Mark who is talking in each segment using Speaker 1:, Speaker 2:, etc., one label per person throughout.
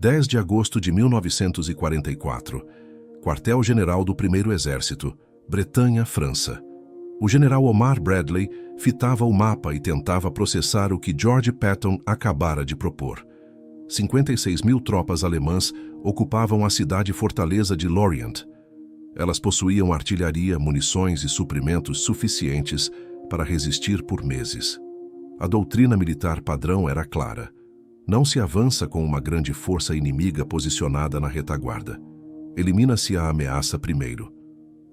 Speaker 1: 10 de agosto de 1944. Quartel-General do 1º Exército, Bretanha, França. O general Omar Bradley fitava o mapa e tentava processar o que George Patton acabara de propor. 56.000 tropas alemãs ocupavam a cidade-fortaleza de Lorient. Elas possuíam artilharia, munições e suprimentos suficientes para resistir por meses. A doutrina militar padrão era clara. Não se avança com uma grande força inimiga posicionada na retaguarda. Elimina-se a ameaça primeiro.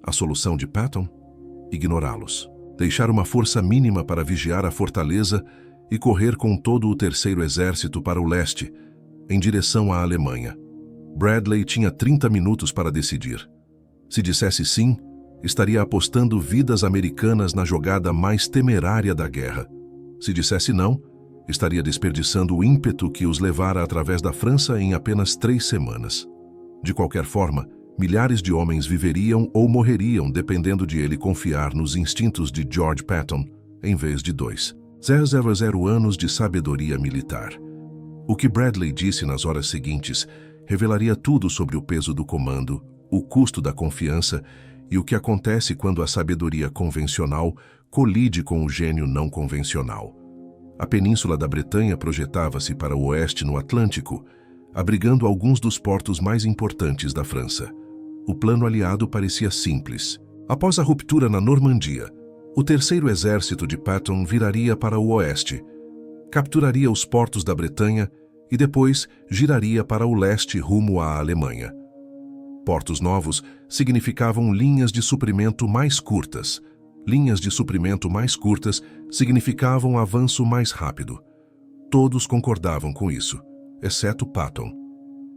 Speaker 1: A solução de Patton? Ignorá-los. Deixar uma força mínima para vigiar a fortaleza e correr com todo o 3º Exército para o leste, em direção à Alemanha. Bradley tinha 30 minutos para decidir. Se dissesse sim, estaria apostando vidas americanas na jogada mais temerária da guerra. Se dissesse não, estaria desperdiçando o ímpeto que os levara através da França em apenas 3 semanas. De qualquer forma, milhares de homens viveriam ou morreriam dependendo de ele confiar nos instintos de George Patton, em vez de 000 anos de sabedoria militar. O que Bradley disse nas horas seguintes revelaria tudo sobre o peso do comando, o custo da confiança e o que acontece quando a sabedoria convencional colide com o gênio não convencional. A península da Bretanha projetava-se para o oeste no Atlântico, abrigando alguns dos portos mais importantes da França. O plano aliado parecia simples. Após a ruptura na Normandia, o 3º Exército de Patton viraria para o oeste, capturaria os portos da Bretanha e depois giraria para o leste rumo à Alemanha. Portos novos significavam linhas de suprimento mais curtas. Linhas de suprimento mais curtas significavam avanço mais rápido. Todos concordavam com isso, exceto Patton.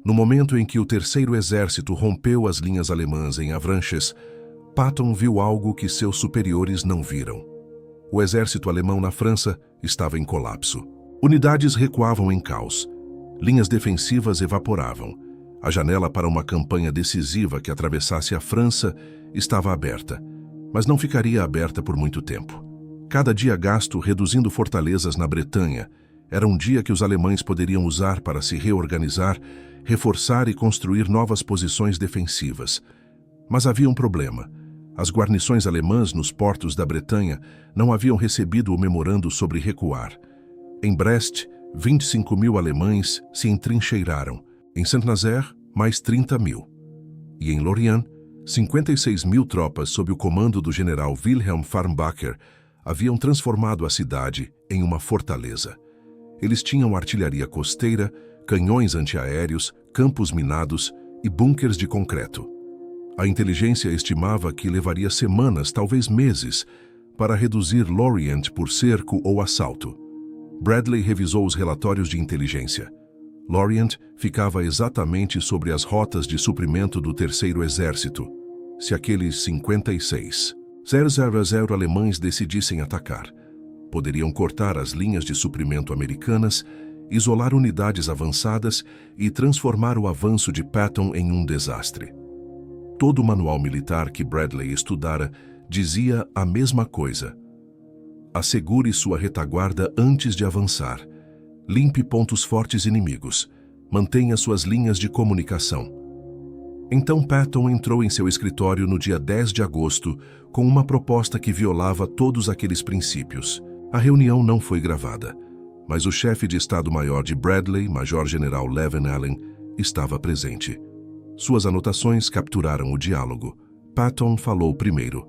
Speaker 1: No momento em que o 3º Exército rompeu as linhas alemãs em Avranches, Patton viu algo que seus superiores não viram. O exército alemão na França estava em colapso. Unidades recuavam em caos. Linhas defensivas evaporavam. A janela para uma campanha decisiva que atravessasse a França estava aberta, mas não ficaria aberta por muito tempo. Cada dia gasto reduzindo fortalezas na Bretanha era um dia que os alemães poderiam usar para se reorganizar, reforçar e construir novas posições defensivas. Mas havia um problema. As guarnições alemãs nos portos da Bretanha não haviam recebido o memorando sobre recuar. Em Brest, 25.000 alemães se entrincheiraram. Em Saint-Nazaire, mais 30.000. E em Lorient, 56.000 tropas sob o comando do general Wilhelm Farnbacher haviam transformado a cidade em uma fortaleza. Eles tinham artilharia costeira, canhões antiaéreos, campos minados e bunkers de concreto. A inteligência estimava que levaria semanas, talvez meses, para reduzir Lorient por cerco ou assalto. Bradley revisou os relatórios de inteligência. Lorient ficava exatamente sobre as rotas de suprimento do 3º Exército. Se aqueles 56.000 alemães decidissem atacar, poderiam cortar as linhas de suprimento americanas, isolar unidades avançadas e transformar o avanço de Patton em um desastre. Todo o manual militar que Bradley estudara dizia a mesma coisa. Assegure sua retaguarda antes de avançar. Limpe pontos fortes inimigos. Mantenha suas linhas de comunicação. Então Patton entrou em seu escritório no dia 10 de agosto com uma proposta que violava todos aqueles princípios. A reunião não foi gravada, mas o chefe de Estado-Maior de Bradley, Major-General Levin Allen, estava presente. Suas anotações capturaram o diálogo. Patton falou primeiro.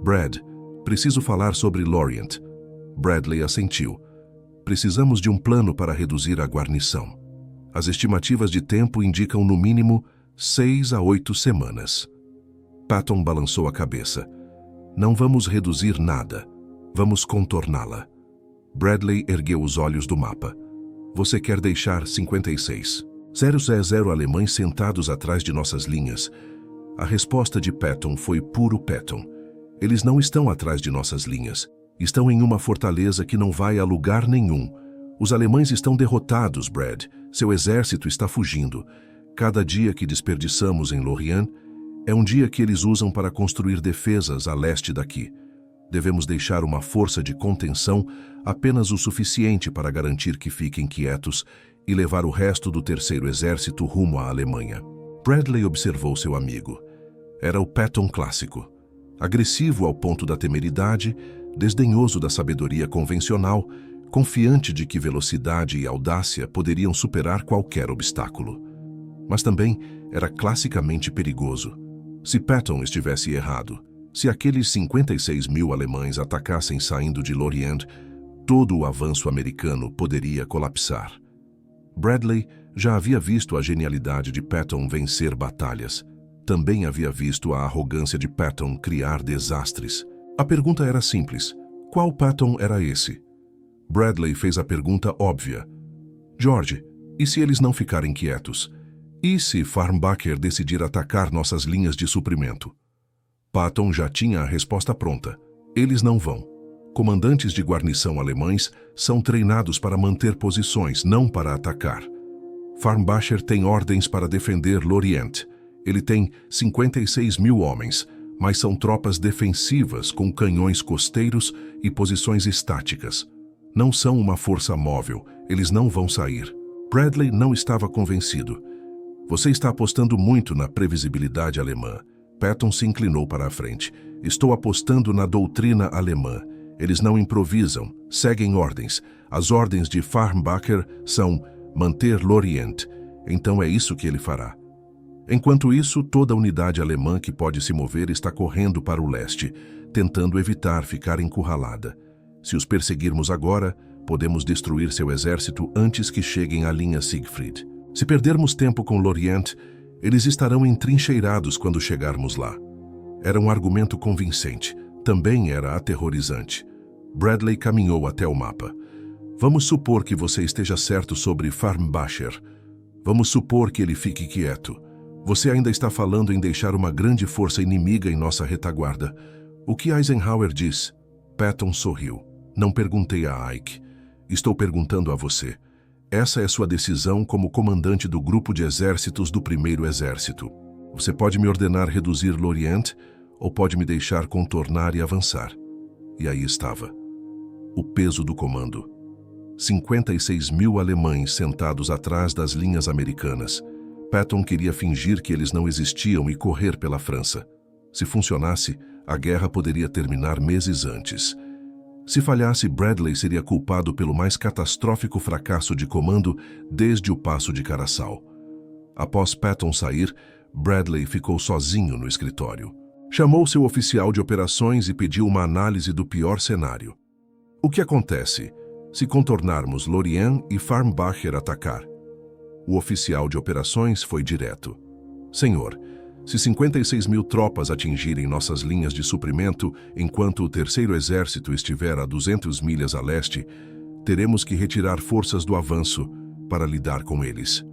Speaker 1: Brad, preciso falar sobre Lorient. Bradley assentiu. Precisamos de um plano para reduzir a guarnição. As estimativas de tempo indicam no mínimo 6 a 8 semanas. Patton balançou a cabeça. Não vamos reduzir nada. Vamos contorná-la. Bradley ergueu os olhos do mapa. Você quer deixar 56.000 alemães sentados atrás de nossas linhas? A resposta de Patton foi puro Patton. Eles não estão atrás de nossas linhas. Estão em uma fortaleza que não vai a lugar nenhum. Os alemães estão derrotados, Brad. Seu exército está fugindo. Cada dia que desperdiçamos em Lorient é um dia que eles usam para construir defesas a leste daqui. Devemos deixar uma força de contenção apenas o suficiente para garantir que fiquem quietos e levar o resto do terceiro exército rumo à Alemanha. Bradley observou seu amigo. Era o Patton clássico. Agressivo ao ponto da temeridade, desdenhoso da sabedoria convencional, confiante de que velocidade e audácia poderiam superar qualquer obstáculo. Mas também era classicamente perigoso. Se Patton estivesse errado, se aqueles 56 mil alemães atacassem saindo de Lorient, todo o avanço americano poderia colapsar. Bradley já havia visto a genialidade de Patton vencer batalhas. Também havia visto a arrogância de Patton criar desastres. A pergunta era simples. Qual Patton era esse? Bradley fez a pergunta óbvia. George, e se eles não ficarem quietos? E se Farnbacher decidir atacar nossas linhas de suprimento? Patton já tinha a resposta pronta. Eles não vão. Comandantes de guarnição alemães são treinados para manter posições, não para atacar. Farnbacher tem ordens para defender Lorient. Ele tem 56 mil homens, mas são tropas defensivas com canhões costeiros e posições estáticas. Não são uma força móvel, eles não vão sair. Bradley não estava convencido. Você está apostando muito na previsibilidade alemã. Patton se inclinou para a frente. Estou apostando na doutrina alemã. Eles não improvisam, seguem ordens. As ordens de Farnbacher são manter Lorient. Então é isso que ele fará. Enquanto isso, toda a unidade alemã que pode se mover está correndo para o leste, tentando evitar ficar encurralada. Se os perseguirmos agora, podemos destruir seu exército antes que cheguem à linha Siegfried. Se perdermos tempo com Lorient, eles estarão entrincheirados quando chegarmos lá. Era um argumento convincente. Também era aterrorizante. Bradley caminhou até o mapa. Vamos supor que você esteja certo sobre Farnbacher. Vamos supor que ele fique quieto. Você ainda está falando em deixar uma grande força inimiga em nossa retaguarda. O que Eisenhower diz? Patton sorriu. Não perguntei a Ike. Estou perguntando a você. Essa é sua decisão como comandante do grupo de exércitos do primeiro exército. Você pode me ordenar reduzir Lorient ou pode me deixar contornar e avançar. E aí estava. O peso do comando. 56 mil alemães sentados atrás das linhas americanas. Patton queria fingir que eles não existiam e correr pela França. Se funcionasse, a guerra poderia terminar meses antes. Se falhasse, Bradley seria culpado pelo mais catastrófico fracasso de comando desde o Passo de Caraçal. Após Patton sair, Bradley ficou sozinho no escritório. Chamou seu oficial de operações e pediu uma análise do pior cenário. O que acontece se contornarmos Lorient e Farnbacher atacar? O oficial de operações foi direto. Senhor, se 56 mil tropas atingirem nossas linhas de suprimento enquanto o terceiro exército estiver a 200 milhas a leste, teremos que retirar forças do avanço para lidar com eles.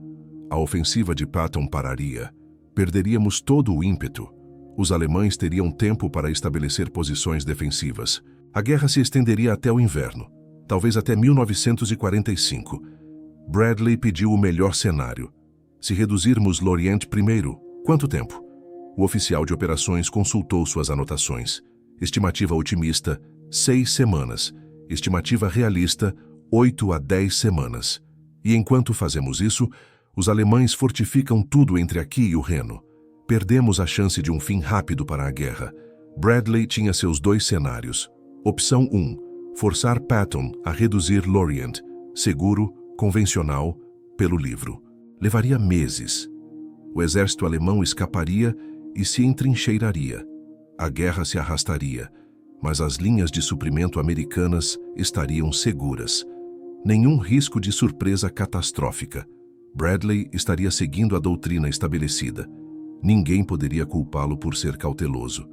Speaker 1: A ofensiva de Patton pararia. Perderíamos todo o ímpeto. Os alemães teriam tempo para estabelecer posições defensivas. A guerra se estenderia até o inverno, talvez até 1945. Bradley pediu o melhor cenário. Se reduzirmos Lorient primeiro, quanto tempo? O oficial de operações consultou suas anotações. Estimativa otimista, 6 semanas. Estimativa realista, 8 a 10 semanas. E enquanto fazemos isso, os alemães fortificam tudo entre aqui e o Reno. Perdemos a chance de um fim rápido para a guerra. Bradley tinha seus 2 cenários. Opção 1. Forçar Patton a reduzir Lorient. Seguro, convencional, pelo livro. Levaria meses. O exército alemão escaparia e se entrincheiraria. A guerra se arrastaria, mas as linhas de suprimento americanas estariam seguras. Nenhum risco de surpresa catastrófica. Bradley estaria seguindo a doutrina estabelecida. Ninguém poderia culpá-lo por ser cauteloso.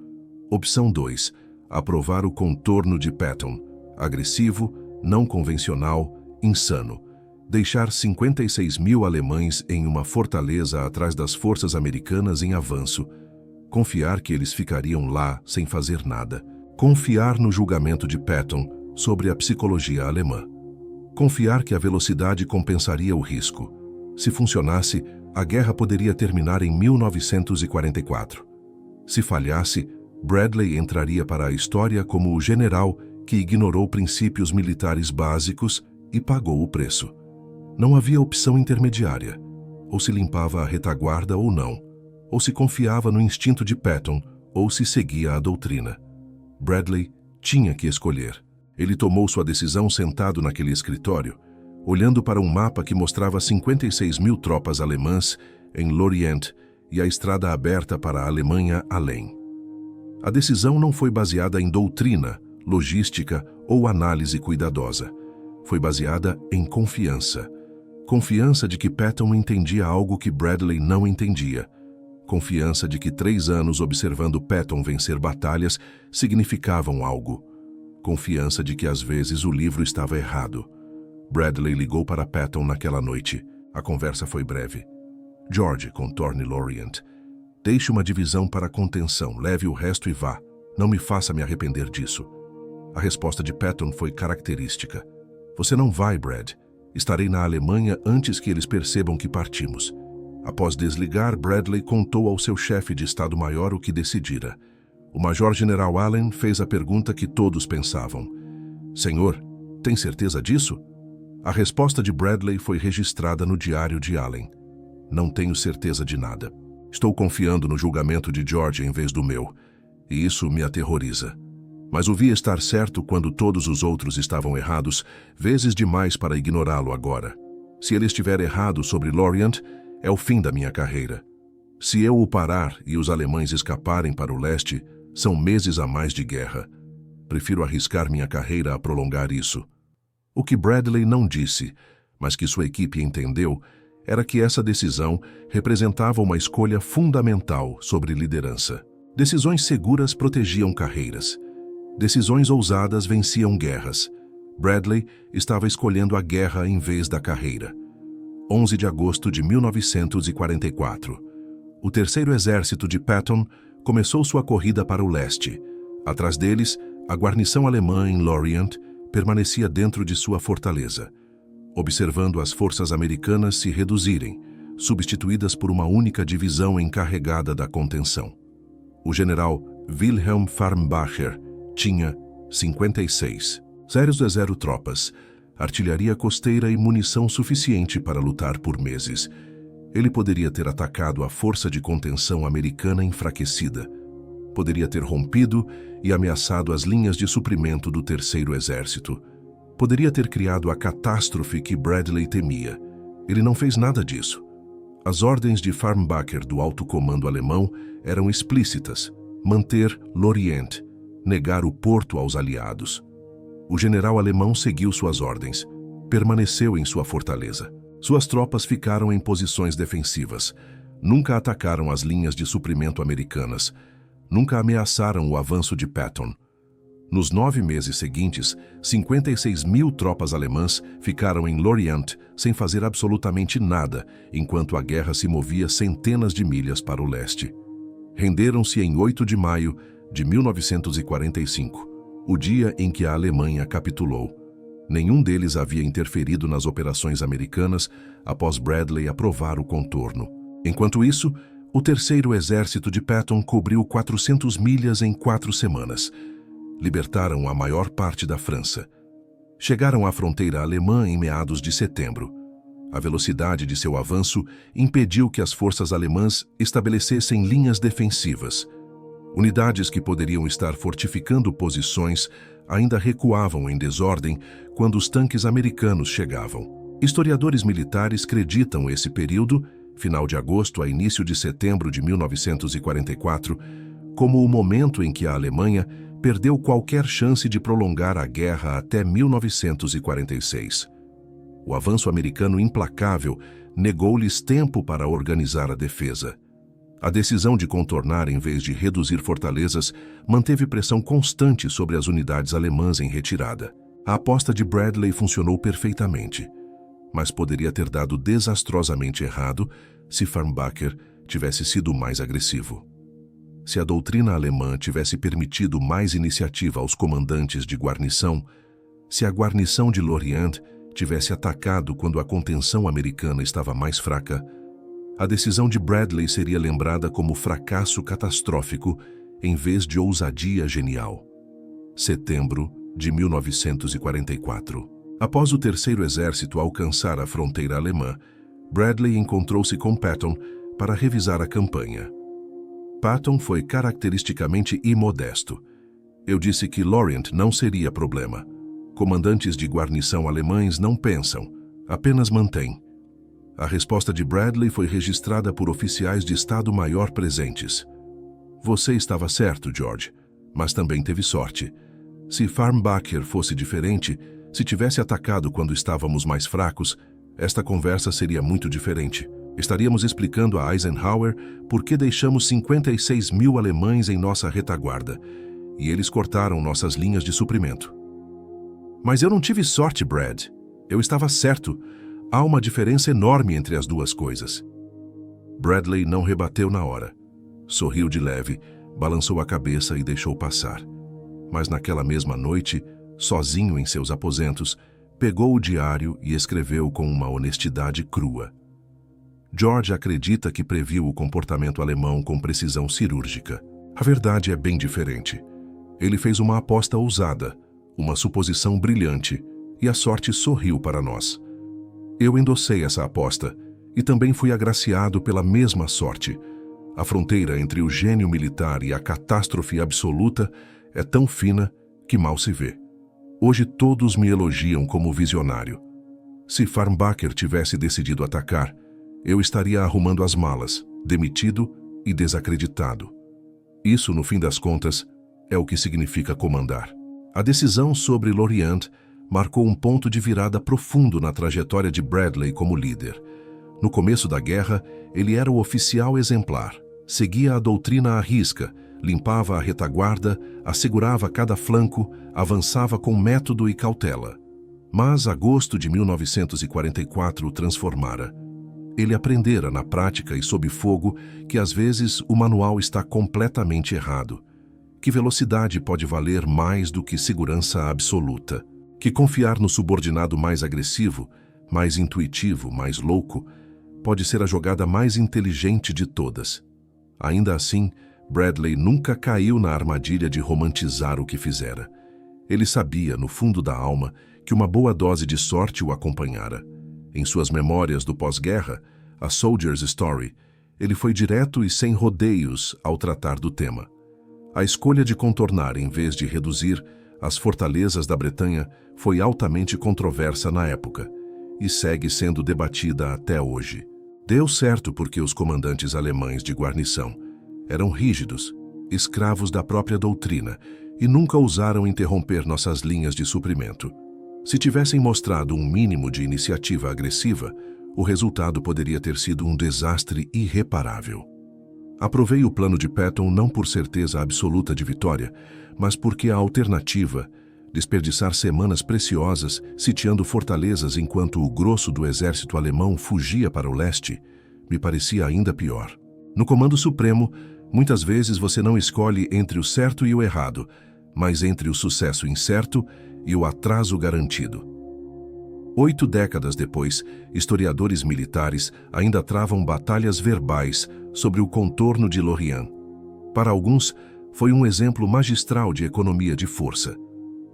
Speaker 1: Opção 2. Aprovar o contorno de Patton. Agressivo, não convencional, insano. Deixar 56 mil alemães em uma fortaleza atrás das forças americanas em avanço. Confiar que eles ficariam lá sem fazer nada. Confiar no julgamento de Patton sobre a psicologia alemã. Confiar que a velocidade compensaria o risco. Se funcionasse, a guerra poderia terminar em 1944. Se falhasse, Bradley entraria para a história como o general que ignorou princípios militares básicos e pagou o preço. Não havia opção intermediária. Ou se limpava a retaguarda ou não. Ou se confiava no instinto de Patton, ou se seguia a doutrina. Bradley tinha que escolher. Ele tomou sua decisão sentado naquele escritório, olhando para um mapa que mostrava 56 mil tropas alemãs em Lorient e a estrada aberta para a Alemanha além. A decisão não foi baseada em doutrina, logística ou análise cuidadosa. Foi baseada em confiança. Confiança de que Patton entendia algo que Bradley não entendia. Confiança de que 3 anos observando Patton vencer batalhas significavam algo. Confiança de que às vezes o livro estava errado. Bradley ligou para Patton naquela noite. A conversa foi breve. George, contorne Lorient. Deixe uma divisão para contenção, leve o resto e vá. Não me faça me arrepender disso. A resposta de Patton foi característica. Você não vai, Brad. Estarei na Alemanha antes que eles percebam que partimos. Após desligar, Bradley contou ao seu chefe de Estado-Maior o que decidira. O Major-General Allen fez a pergunta que todos pensavam. Senhor, tem certeza disso? A resposta de Bradley foi registrada no diário de Allen. Não tenho certeza de nada. Estou confiando no julgamento de George em vez do meu, e isso me aterroriza. Mas o vi estar certo quando todos os outros estavam errados, vezes demais para ignorá-lo agora. Se ele estiver errado sobre Lorient, é o fim da minha carreira. Se eu o parar e os alemães escaparem para o leste, são meses a mais de guerra. Prefiro arriscar minha carreira a prolongar isso. O que Bradley não disse, mas que sua equipe entendeu, era que essa decisão representava uma escolha fundamental sobre liderança. Decisões seguras protegiam carreiras. Decisões ousadas venciam guerras. Bradley estava escolhendo a guerra em vez da carreira. 11 de agosto de 1944. O terceiro exército de Patton começou sua corrida para o leste. Atrás deles, a guarnição alemã em Lorient permanecia dentro de sua fortaleza, observando as forças americanas se reduzirem, substituídas por uma única divisão encarregada da contenção. O general Wilhelm Farnbacher tinha 56, 000 tropas, artilharia costeira e munição suficiente para lutar por meses. Ele poderia ter atacado a força de contenção americana enfraquecida. Poderia ter rompido e ameaçado as linhas de suprimento do terceiro exército. Poderia ter criado a catástrofe que Bradley temia. Ele não fez nada disso. As ordens de Farnbacher do alto comando alemão eram explícitas: manter Lorient, negar o porto aos aliados. O general alemão seguiu suas ordens. Permaneceu em sua fortaleza. Suas tropas ficaram em posições defensivas. Nunca atacaram as linhas de suprimento americanas. Nunca ameaçaram o avanço de Patton. Nos 9 meses seguintes, 56 mil tropas alemãs ficaram em Lorient sem fazer absolutamente nada, enquanto a guerra se movia centenas de milhas para o leste. Renderam-se em 8 de maio de 1945, o dia em que a Alemanha capitulou. Nenhum deles havia interferido nas operações americanas após Bradley aprovar o contorno. Enquanto isso, o terceiro exército de Patton cobriu 400 milhas em 4 semanas. Libertaram a maior parte da França. Chegaram à fronteira alemã em meados de setembro. A velocidade de seu avanço impediu que as forças alemãs estabelecessem linhas defensivas. Unidades que poderiam estar fortificando posições ainda recuavam em desordem quando os tanques americanos chegavam. Historiadores militares acreditam esse período, final de agosto a início de setembro de 1944, como o momento em que a Alemanha perdeu qualquer chance de prolongar a guerra até 1946. O avanço americano implacável negou-lhes tempo para organizar a defesa. A decisão de contornar em vez de reduzir fortalezas manteve pressão constante sobre as unidades alemãs em retirada. A aposta de Bradley funcionou perfeitamente, mas poderia ter dado desastrosamente errado se Farnbacher tivesse sido mais agressivo. Se a doutrina alemã tivesse permitido mais iniciativa aos comandantes de guarnição, se a guarnição de Lorient tivesse atacado quando a contenção americana estava mais fraca, a decisão de Bradley seria lembrada como fracasso catastrófico em vez de ousadia genial. Setembro de 1944. Após o terceiro exército alcançar a fronteira alemã, Bradley encontrou-se com Patton para revisar a campanha. Patton foi caracteristicamente imodesto. Eu disse que Lorient não seria problema. Comandantes de guarnição alemães não pensam, apenas mantêm. A resposta de Bradley foi registrada por oficiais de Estado-Maior presentes. Você estava certo, George, mas também teve sorte. Se Farnbacher fosse diferente, se tivesse atacado quando estávamos mais fracos, esta conversa seria muito diferente. Estaríamos explicando a Eisenhower por que deixamos 56 mil alemães em nossa retaguarda, e eles cortaram nossas linhas de suprimento. Mas eu não tive sorte, Brad. Eu estava certo. Há uma diferença enorme entre as duas coisas. Bradley não rebateu na hora. Sorriu de leve, balançou a cabeça e deixou passar. Mas naquela mesma noite, sozinho em seus aposentos, pegou o diário e escreveu com uma honestidade crua. George acredita que previu o comportamento alemão com precisão cirúrgica. A verdade é bem diferente. Ele fez uma aposta ousada, uma suposição brilhante, e a sorte sorriu para nós. Eu endossei essa aposta e também fui agraciado pela mesma sorte. A fronteira entre o gênio militar e a catástrofe absoluta é tão fina que mal se vê. Hoje todos me elogiam como visionário. Se Farnbacher tivesse decidido atacar, eu estaria arrumando as malas, demitido e desacreditado. Isso, no fim das contas, é o que significa comandar. A decisão sobre Lorient marcou um ponto de virada profundo na trajetória de Bradley como líder. No começo da guerra, ele era o oficial exemplar, seguia a doutrina à risca, limpava a retaguarda, assegurava cada flanco, avançava com método e cautela. Mas agosto de 1944 o transformara. Ele aprendera na prática e sob fogo que às vezes o manual está completamente errado, que velocidade pode valer mais do que segurança absoluta, que confiar no subordinado mais agressivo, mais intuitivo, mais louco, pode ser a jogada mais inteligente de todas. Ainda assim, Bradley nunca caiu na armadilha de romantizar o que fizera. Ele sabia, no fundo da alma, que uma boa dose de sorte o acompanhara. Em suas memórias do pós-guerra, A Soldier's Story, ele foi direto e sem rodeios ao tratar do tema. A escolha de contornar em vez de reduzir as fortalezas da Bretanha foi altamente controversa na época e segue sendo debatida até hoje. Deu certo porque os comandantes alemães de guarnição eram rígidos, escravos da própria doutrina e nunca ousaram interromper nossas linhas de suprimento. Se tivessem mostrado um mínimo de iniciativa agressiva, o resultado poderia ter sido um desastre irreparável. Aprovei o plano de Patton não por certeza absoluta de vitória, mas porque a alternativa, desperdiçar semanas preciosas sitiando fortalezas enquanto o grosso do exército alemão fugia para o leste, me parecia ainda pior. No Comando Supremo, muitas vezes você não escolhe entre o certo e o errado, mas entre o sucesso incerto e o atraso garantido. 8 décadas depois, historiadores militares ainda travam batalhas verbais sobre o contorno de Lorient. Para alguns, foi um exemplo magistral de economia de força.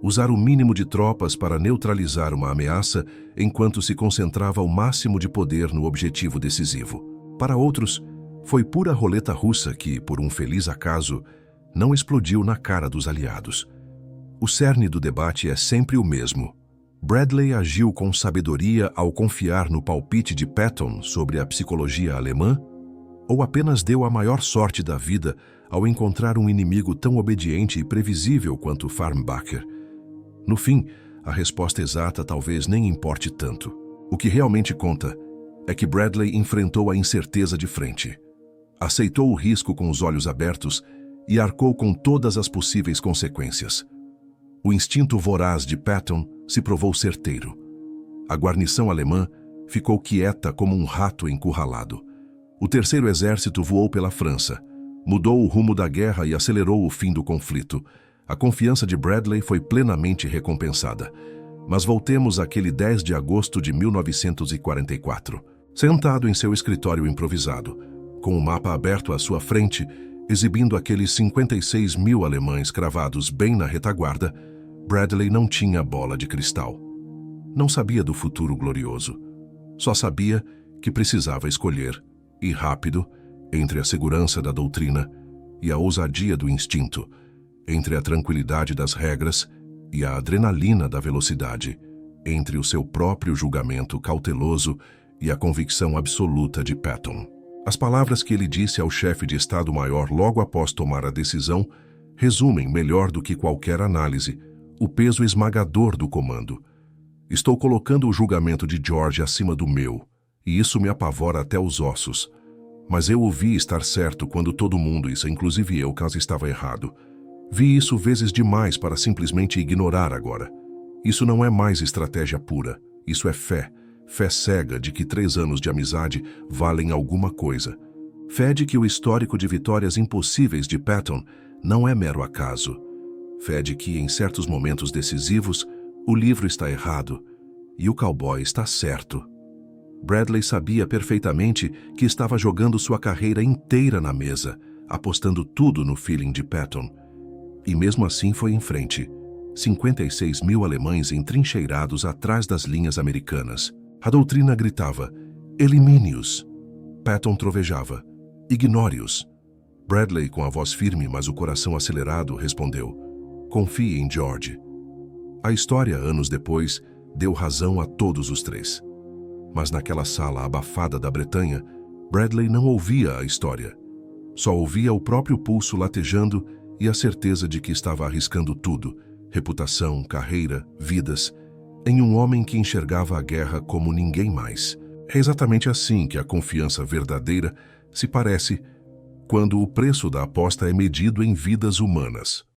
Speaker 1: Usar o mínimo de tropas para neutralizar uma ameaça enquanto se concentrava o máximo de poder no objetivo decisivo. Para outros, foi pura roleta russa que, por um feliz acaso, não explodiu na cara dos aliados. O cerne do debate é sempre o mesmo. Bradley agiu com sabedoria ao confiar no palpite de Patton sobre a psicologia alemã? Ou apenas deu a maior sorte da vida ao encontrar um inimigo tão obediente e previsível quanto Farnbacher? No fim, a resposta exata talvez nem importe tanto. O que realmente conta é que Bradley enfrentou a incerteza de frente. Aceitou o risco com os olhos abertos e arcou com todas as possíveis consequências. O instinto voraz de Patton se provou certeiro. A guarnição alemã ficou quieta como um rato encurralado. O terceiro exército voou pela França, mudou o rumo da guerra e acelerou o fim do conflito. A confiança de Bradley foi plenamente recompensada. Mas voltemos àquele 10 de agosto de 1944. Sentado em seu escritório improvisado, com o mapa aberto à sua frente, exibindo aqueles 56 mil alemães cravados bem na retaguarda, Bradley não tinha bola de cristal. Não sabia do futuro glorioso. Só sabia que precisava escolher, e rápido, entre a segurança da doutrina e a ousadia do instinto, entre a tranquilidade das regras e a adrenalina da velocidade, entre o seu próprio julgamento cauteloso e a convicção absoluta de Patton. As palavras que ele disse ao chefe de Estado-Maior logo após tomar a decisão resumem, melhor do que qualquer análise, o peso esmagador do comando. Estou colocando o julgamento de George acima do meu, e isso me apavora até os ossos. Mas eu o vi estar certo quando todo mundo, isso inclusive eu, caso estava errado. Vi isso vezes demais para simplesmente ignorar agora. Isso não é mais estratégia pura, isso é fé. Fé cega de que 3 anos de amizade valem alguma coisa. Fé de que o histórico de vitórias impossíveis de Patton não é mero acaso. Fé de que, em certos momentos decisivos, o livro está errado e o cowboy está certo. Bradley sabia perfeitamente que estava jogando sua carreira inteira na mesa, apostando tudo no feeling de Patton. E mesmo assim foi em frente. 56 mil alemães entrincheirados atrás das linhas americanas. A doutrina gritava, elimine-os. Patton trovejava, ignore-os. Bradley, com a voz firme, mas o coração acelerado, respondeu, confie em George. A história, anos depois, deu razão a todos os 3. Mas naquela sala abafada da Bretanha, Bradley não ouvia a história. Só ouvia o próprio pulso latejando e a certeza de que estava arriscando tudo, reputação, carreira, vidas, em um homem que enxergava a guerra como ninguém mais. É exatamente assim que a confiança verdadeira se parece quando o preço da aposta é medido em vidas humanas.